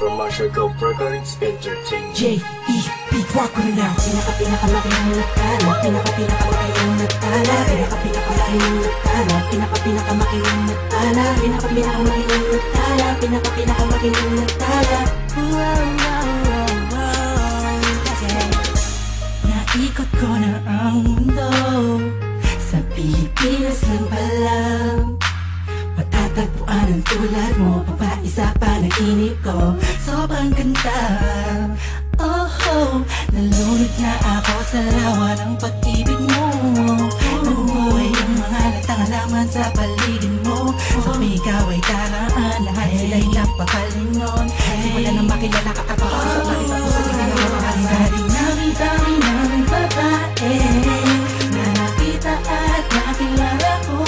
from Marshall Go Records Entertainment. J.E.B. Walk with me now. Pinaka-pinakamaking nagtala, pinaka-pinakamaking nagtala, pinaka-pinakamaking nagtala, pinaka-pinakamaking nagtala, pinaka-pinakamaking nagtala, pinaka-pinakamaking nagtala. Naikot ko na ang mundo, sa Pilipinas lang pala matatagpuan ang tulad mo, papaisa pa ng inip ko. Sobrang ganda, oh, nalunod na ako sa lawa ng pag-ibig mo. Nabubuhay ang mga latang halaman sa paligid mo. Sumigaw ay daraan, lahat sila'y napapalingon. Simula nang makilala ka at makasap na kita ko sa pinagmamahal. Sa dinami-dami ng babae na nakita at nakilala ko,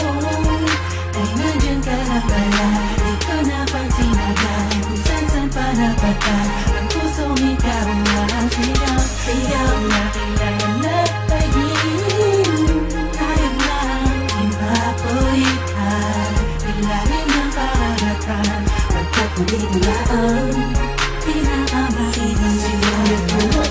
ay nandyan ka na pala, di ko napansin agad. Kung saan pa napatal, ang pusong ikaw ang sigaw. Sigaw na kailangan na tagin, tayo lang ipapulitan, ilalim ng karagatan, pagkat nandito na ang pinakamainang sigaw.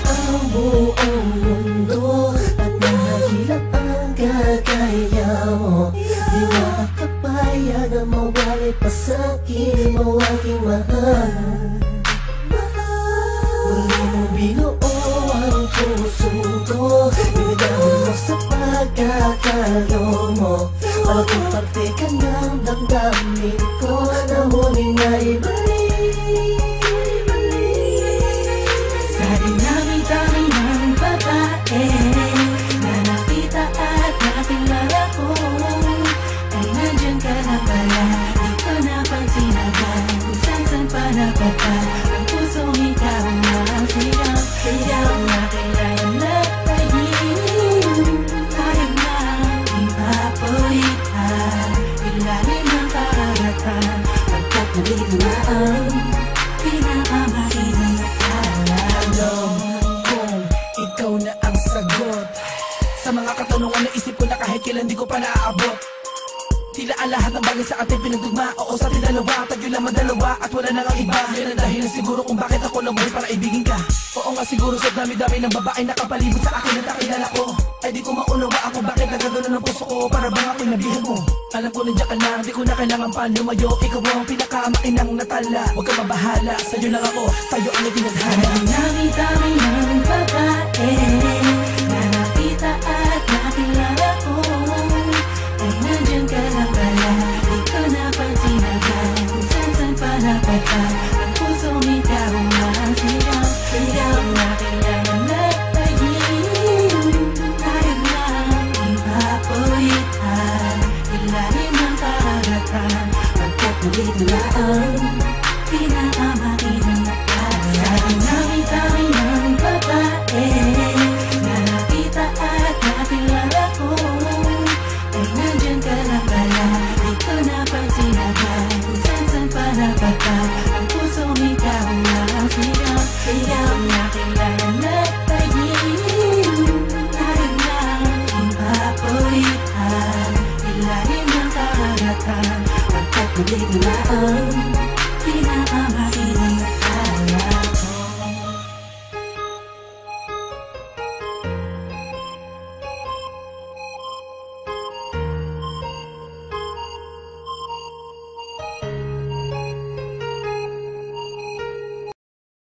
Ang buong mundo at nahihilap ang kagaya mo. Di makakapayag na mawali pa sa'kin mo aking mahal. Muli mo binuo ang puso ko, binigyan mo sa pagkakalo mo. Malaking parte ka ng damdamin ko na muling naibalik. Sa dinami-dami ng babae na nakita at nakilala ko, ay nandyan ka na pala, di ko napansin agad. Kung saan pa napatal, ang pusong ikaw ang sigaw. Sigaw na kailangan na tagin, tayo na ipapulitan, ilalim ng karagatan, pagkat nandito na ang pinakamainang nagtala. Alam kong ikaw na ang sagot sa mga katanungan na isip ko na kahit kailan di ko pa naaabot. Tila ang lahat ng bagay sa ating pinagdugma. Oo, sa ating dalawa, tayo lamang dalawa at wala nang iba. Yan ang dahilan siguro kung bakit ako nabuhay para ibigin ka. Oo nga siguro sa dami-dami ng babae nakapalibot sa akin at nakilala ko, ay di ko maunawa ako bakit nagagano ng puso ko, para bang ako'y nabihag mo. Alam ko nandiyan ka lang, di ko na kailangan pa lumayo. Ikaw ang pinakamainang natala, huwag ka mabahala, sa'yo lang ako, tayo ang itinadhana. Dami-dami ng babae na nakita at nakilala ko, ay nandyan ka na pala, di ko napansin agad. Kung saan pa napatal, ang pusong ikaw ang sigaw. Sigaw na kailangan na tagin, tayo lang ipapulitan, ilalim ng karagatan, pagkat nandito na ang pinakamainang nagtala. Sa dinami-dami ng babae na nakita at nakilala ko, ay nandyan ka na pala, di ko napansin agad. Kung saan pa napatal, ang pusong ikaw ang sigaw. Sigaw na kailangan na tagin, tayo lang ipapulitan, ilalim ng karagatan, pagkat nandito na ang pinakamainang